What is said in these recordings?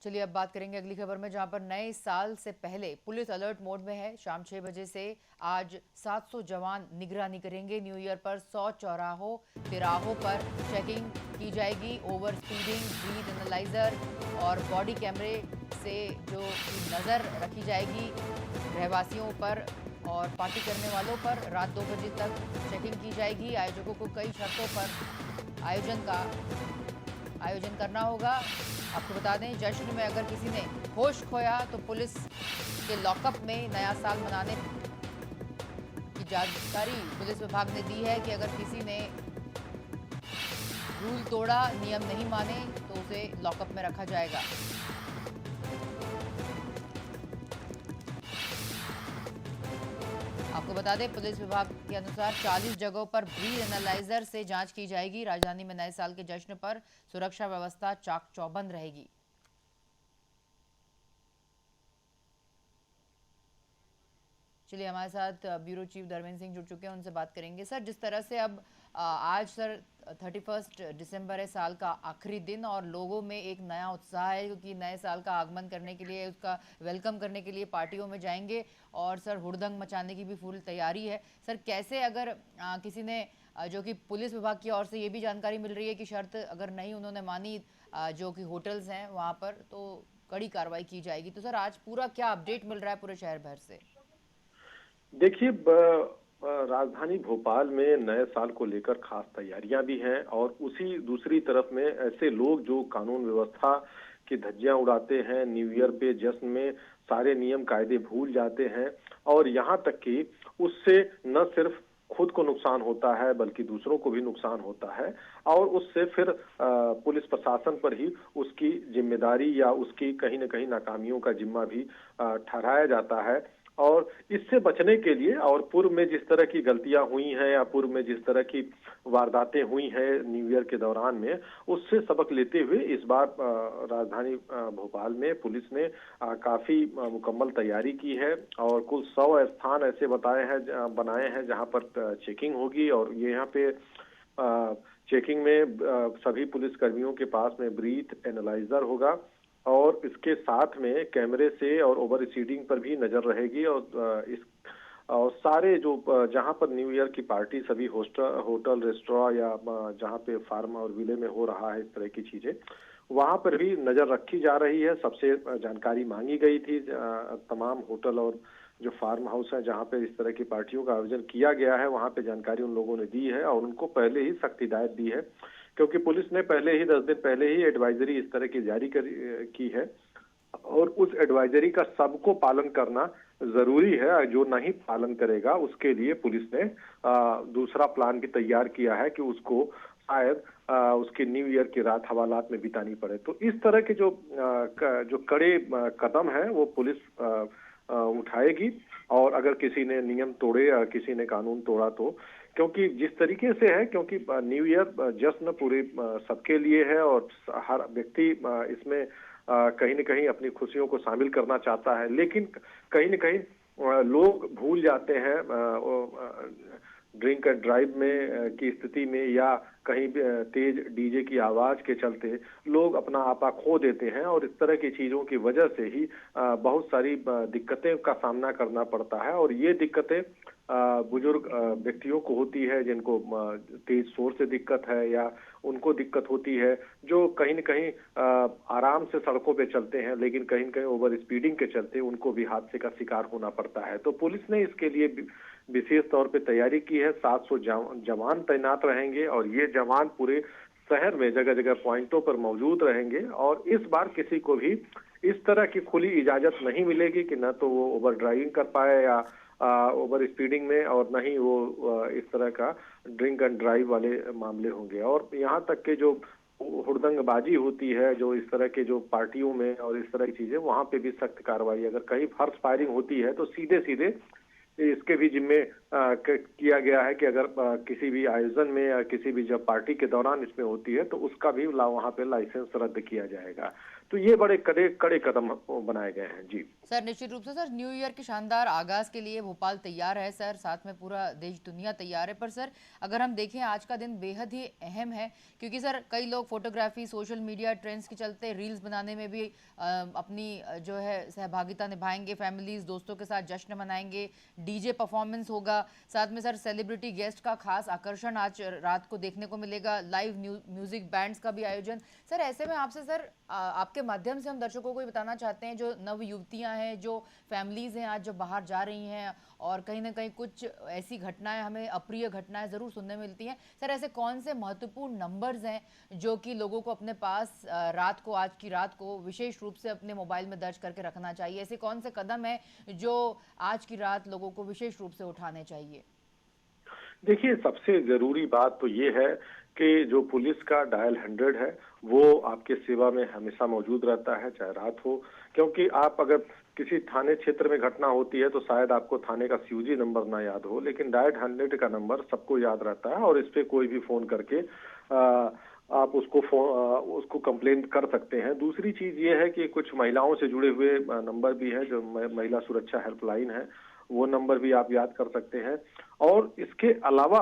चलिए अब बात करेंगे अगली खबर में, जहां पर नए साल से पहले पुलिस अलर्ट मोड में है। शाम 6 बजे से आज 700 जवान निगरानी करेंगे। न्यू ईयर पर 100 चौराहों तिराहों पर चेकिंग की जाएगी। ओवर स्पीडिंग, ब्रीथ एनालाइजर और बॉडी कैमरे से जो नज़र रखी जाएगी रहवासियों पर और पार्टी करने वालों पर। रात 2 बजे तक चेकिंग की जाएगी। आयोजकों को कई शर्तों पर आयोजन करना होगा। आपको बता दें, जश्न में अगर किसी ने होश खोया तो पुलिस के लॉकअप में नया साल मनाने की जानकारी पुलिस विभाग ने दी है कि अगर किसी ने रूल तोड़ा, नियम नहीं माने तो उसे लॉकअप में रखा जाएगा। आपको बता दें, पुलिस विभाग के अनुसार 40 जगहों पर ब्रीथ एनालाइजर से जांच की जाएगी। राजधानी में नए साल के जश्न पर सुरक्षा व्यवस्था चाक चौबंद रहेगी। चलिए, हमारे साथ ब्यूरो चीफ धर्मेंद्र सिंह जुड़ चुके हैं, उनसे बात करेंगे। सर, जिस तरह से अब आज सर 31 दिसंबर है, साल का आखिरी दिन, और लोगों में एक नया उत्साह है क्योंकि नए साल का आगमन करने के लिए, उसका वेलकम करने के लिए पार्टियों में जाएंगे और सर हुड़दंग मचाने की भी फुल तैयारी है। सर, कैसे अगर किसी ने जो कि पुलिस विभाग की ओर से ये भी जानकारी मिल रही है कि शर्त अगर नहीं उन्होंने मानी, जो कि होटल्स हैं वहाँ पर, तो कड़ी कार्रवाई की जाएगी। तो सर, आज पूरा क्या अपडेट मिल रहा है पूरे शहर भर से? देखिए, राजधानी भोपाल में नए साल को लेकर खास तैयारियां भी हैं और उसी दूसरी तरफ में ऐसे लोग जो कानून व्यवस्था की धज्जियां उड़ाते हैं, न्यू ईयर पे जश्न में सारे नियम कायदे भूल जाते हैं और यहां तक कि उससे न सिर्फ खुद को नुकसान होता है बल्कि दूसरों को भी नुकसान होता है और उससे फिर पुलिस प्रशासन पर ही उसकी जिम्मेदारी या उसकी कहीं न कहीं नाकामियों का जिम्मा भी ठहराया जाता है। और इससे बचने के लिए और पूर्व में जिस तरह की गलतियां हुई हैं या पूर्व में जिस तरह की वारदातें हुई हैं न्यू ईयर के दौरान में, उससे सबक लेते हुए इस बार राजधानी भोपाल में पुलिस ने काफी मुकम्मल तैयारी की है और कुल 100 स्थान ऐसे बनाए हैं जहां पर चेकिंग होगी और ये यहाँ पे चेकिंग में सभी पुलिस कर्मियों के पास में ब्रीथ एनालाइजर होगा और इसके साथ में कैमरे से और ओवर स्पीडिंग पर भी नजर रहेगी और सारे जो जहां पर न्यू ईयर की पार्टी सभी होटल रेस्टोरेंट या जहां पे फार्म और विले में हो रहा है इस तरह की चीजें, वहां पर भी नजर रखी जा रही है। सबसे जानकारी मांगी गई थी तमाम होटल और जो फार्म हाउस है जहां पे इस तरह की पार्टियों का आयोजन किया गया है, वहां पे जानकारी उन लोगों ने दी है और उनको पहले ही सख्त हिदायत दी है क्योंकि पुलिस ने पहले ही 10 दिन पहले ही एडवाइजरी इस तरह की की है और उस एडवाइजरी का सबको पालन करना जरूरी है। जो नहीं पालन करेगा उसके लिए पुलिस ने दूसरा प्लान भी तैयार किया है कि उसको शायद उसके न्यू ईयर की रात हवालात में बितानी पड़े। तो इस तरह के जो कड़े कदम है वो पुलिस उठाएगी और अगर किसी ने नियम तोड़े या किसी ने कानून तोड़ा तो, क्योंकि जिस तरीके से है, क्योंकि न्यू ईयर जश्न पूरे सबके लिए है और हर व्यक्ति इसमें कहीं न कहीं अपनी खुशियों को शामिल करना चाहता है, लेकिन कहीं न कहीं लोग भूल जाते हैं ड्रिंक एंड ड्राइव में की स्थिति में या कहीं तेज डीजे की आवाज के चलते लोग अपना आपा खो देते हैं और इस तरह की चीजों की वजह से ही बहुत सारी दिक्कतें का सामना करना पड़ता है और ये दिक्कतें बुजुर्ग व्यक्तियों को होती है जिनको तेज शोर से दिक्कत है या उनको दिक्कत होती है जो कहीं न कहीं आराम से सड़कों पे चलते हैं लेकिन कहीं न कहीं ओवर स्पीडिंग के चलते उनको भी हादसे का शिकार होना पड़ता है। तो पुलिस ने इसके लिए विशेष तौर पे तैयारी की है। 700 जवान तैनात रहेंगे और ये जवान पूरे शहर में जगह जगह पॉइंटों पर मौजूद रहेंगे और इस बार किसी को भी इस तरह की खुली इजाजत नहीं मिलेगी कि न तो वो ओवर ड्राइविंग कर पाए या ओवर स्पीडिंग में और न ही वो इस तरह का ड्रिंक एंड ड्राइव वाले मामले होंगे। और यहाँ तक के जो हुड़दंगबाजी होती है, जो इस तरह के जो पार्टियों में और इस तरह की चीजें, वहां पे भी सख्त कार्रवाई। अगर कहीं फर्श फायरिंग होती है तो सीधे सीधे इसके भी जिम्मे किया गया है कि अगर किसी भी आयोजन में या किसी भी जब पार्टी के दौरान इसमें होती है तो उसका भी वहां पे लाइसेंस रद्द किया जाएगा। तो ये बड़े कड़े कड़े कदम बनाए गए हैं। जी सर, निश्चित रूप से सर, न्यू ईयर के शानदार आगाज के लिए भोपाल तैयार है सर, साथ में पूरा देश दुनिया तैयार है। पर सर, अगर हम देखें आज का दिन बेहद ही अहम है, क्योंकि सर कई लोग फोटोग्राफी, सोशल मीडिया ट्रेंड्स के चलते रील्स बनाने में भी अपनी जो है सहभागिता निभाएंगे, फैमिलीज दोस्तों के साथ जश्न मनाएंगे, डीजे परफॉर्मेंस होगा, साथ में सर सेलिब्रिटी गेस्ट का खास आकर्षण आज रात को देखने को मिलेगा, लाइव म्यूजिक बैंड्स का भी आयोजन। सर, ऐसे में आपसे सर आपके माध्यम से हम दर्शकों को ये बताना चाहते हैं, जो नव युवतियां हैं, जो फैमिलीज हैं आज जो बाहर जा रही हैं, और कहीं ना कहीं कुछ ऐसी घटनाएं, हमें अप्रिय घटनाएं जरूर सुनने मिलती हैं, सर ऐसे कौन से महत्वपूर्ण नंबर्स हैं जो कि लोगों को अपने पास रात को, आज की रात को विशेष रूप से अपने मोबाइल में दर्ज करके रखना चाहिए? ऐसे कौन से कदम है जो आज की रात लोगों को विशेष रूप से उठाने चाहिए? देखिए, सबसे जरूरी बात तो ये है कि जो पुलिस का डायल 100 है वो आपके सेवा में हमेशा मौजूद रहता है, चाहे रात हो। क्योंकि आप अगर किसी थाने क्षेत्र में घटना होती है तो शायद आपको थाने का सीओजी नंबर ना याद हो, लेकिन डायल 100 का नंबर सबको याद रहता है और इस पे कोई भी फोन करके आप उसको कंप्लेंट कर सकते हैं। दूसरी चीज ये है कि कुछ महिलाओं से जुड़े हुए नंबर भी है, जो महिला सुरक्षा हेल्पलाइन है, वो नंबर भी आप याद कर सकते हैं। और इसके अलावा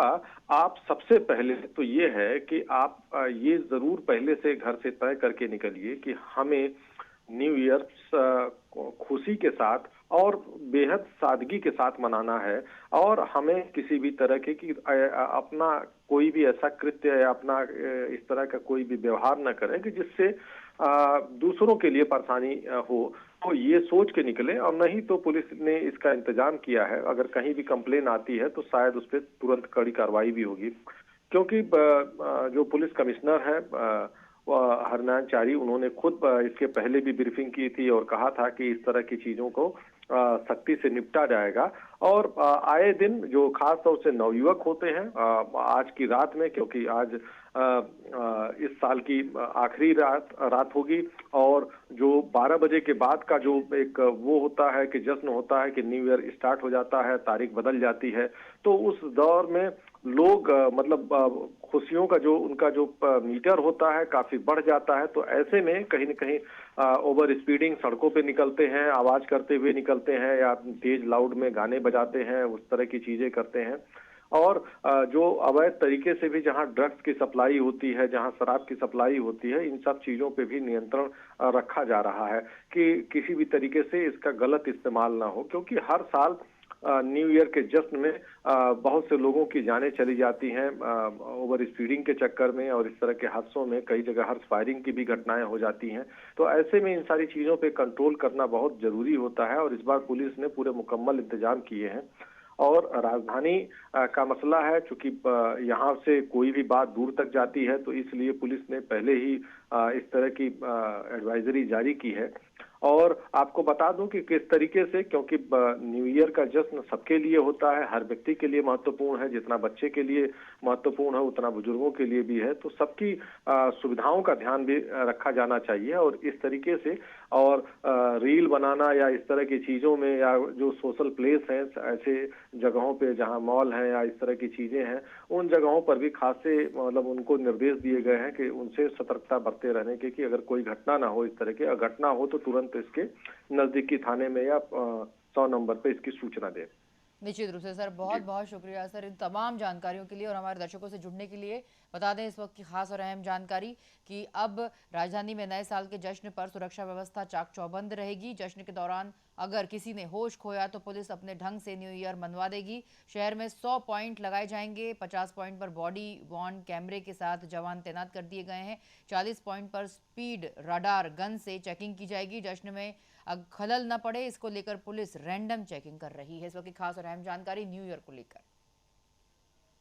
आप सबसे पहले तो ये है कि आप ये जरूर पहले से घर से तय करके निकलिए कि हमें न्यू ईयर खुशी के साथ और बेहद सादगी के साथ मनाना है, और हमें किसी भी तरह के कि अपना कोई भी ऐसा कृत्य या अपना इस तरह का कोई भी व्यवहार न करें कि जिससे दूसरों के लिए परेशानी हो। तो ये सोच के निकले, और नहीं तो पुलिस ने इसका इंतजाम किया है, अगर कहीं भी कंप्लेन आती है तो शायद उस पर तुरंत कड़ी कार्रवाई भी होगी। क्योंकि जो पुलिस कमिश्नर है हरनारायण चारी, उन्होंने खुद इसके पहले भी ब्रीफिंग की थी और कहा था कि इस तरह की चीजों को सख्ती से निपटा जाएगा। और आए दिन जो खास तौर से नवयुवक होते हैं आज की रात में, क्योंकि आज इस साल की आखिरी रात होगी, और जो 12 बजे के बाद का जो एक वो होता है कि जश्न होता है कि न्यू ईयर स्टार्ट हो जाता है, तारीख बदल जाती है, तो उस दौर में लोग मतलब खुशियों का जो उनका जो मीटर होता है काफी बढ़ जाता है। तो ऐसे में कहीं न कहीं ओवर स्पीडिंग सड़कों पे निकलते हैं, आवाज करते हुए निकलते हैं, या तेज लाउड में गाने बजाते हैं, उस तरह की चीजें करते हैं। और जो अवैध तरीके से भी जहां ड्रग्स की सप्लाई होती है, जहां शराब की सप्लाई होती है, इन सब चीजों पे भी नियंत्रण रखा जा रहा है कि किसी भी तरीके से इसका गलत इस्तेमाल ना हो। क्योंकि हर साल न्यू ईयर के जश्न में बहुत से लोगों की जानें चली जाती हैं ओवर स्पीडिंग के चक्कर में, और इस तरह के हादसों में कई जगह हर्ष फायरिंग की भी घटनाएं हो जाती हैं। तो ऐसे में इन सारी चीजों पे कंट्रोल करना बहुत जरूरी होता है, और इस बार पुलिस ने पूरे मुकम्मल इंतजाम किए हैं। और राजधानी का मसला है, चूंकि यहाँ से कोई भी बात दूर तक जाती है, तो इसलिए पुलिस ने पहले ही इस तरह की एडवाइजरी जारी की है। और आपको बता दूं कि किस तरीके से, क्योंकि न्यू ईयर का जश्न सबके लिए होता है, हर व्यक्ति के लिए महत्वपूर्ण है, जितना बच्चे के लिए महत्वपूर्ण है उतना बुजुर्गों के लिए भी है। तो सबकी सुविधाओं का ध्यान भी रखा जाना चाहिए, और इस तरीके से और रील बनाना या इस तरह की चीजों में, या जो सोशल प्लेस हैं ऐसे जगहों पे जहां मॉल हैं या इस तरह की चीजें हैं, उन जगहों पर भी खासे मतलब उनको निर्देश दिए गए हैं कि उनसे सतर्कता बरते रहने के, कि अगर कोई घटना ना हो, इस तरह की अगर घटना हो तो तुरंत इसके नजदीकी थाने में या 100 नंबर पे इसकी सूचना दें। निश्चित रूप से सर, बहुत बहुत शुक्रिया सर इन तमाम जानकारियों के लिए और हमारे दर्शकों से जुड़ने के लिए। बता दें इस वक्त की खास और अहम जानकारी कि अब राजधानी में नए साल के जश्न पर सुरक्षा व्यवस्था चाक चौबंद रहेगी। जश्न के दौरान अगर किसी ने होश खोया तो पुलिस अपने ढंग से न्यू ईयर मनवा देगी। शहर में 100 पॉइंट लगाए जाएंगे, 50 पॉइंट पर बॉडी वॉर्न कैमरे के साथ जवान तैनात कर दिए गए हैं, 40 पॉइंट पर स्पीड रडार गन से चेकिंग की जाएगी। जश्न में खलल न पड़े, इसको लेकर पुलिस रैंडम चेकिंग कर रही है। इस वक्त की खास और अहम जानकारी न्यू ईयर को लेकर।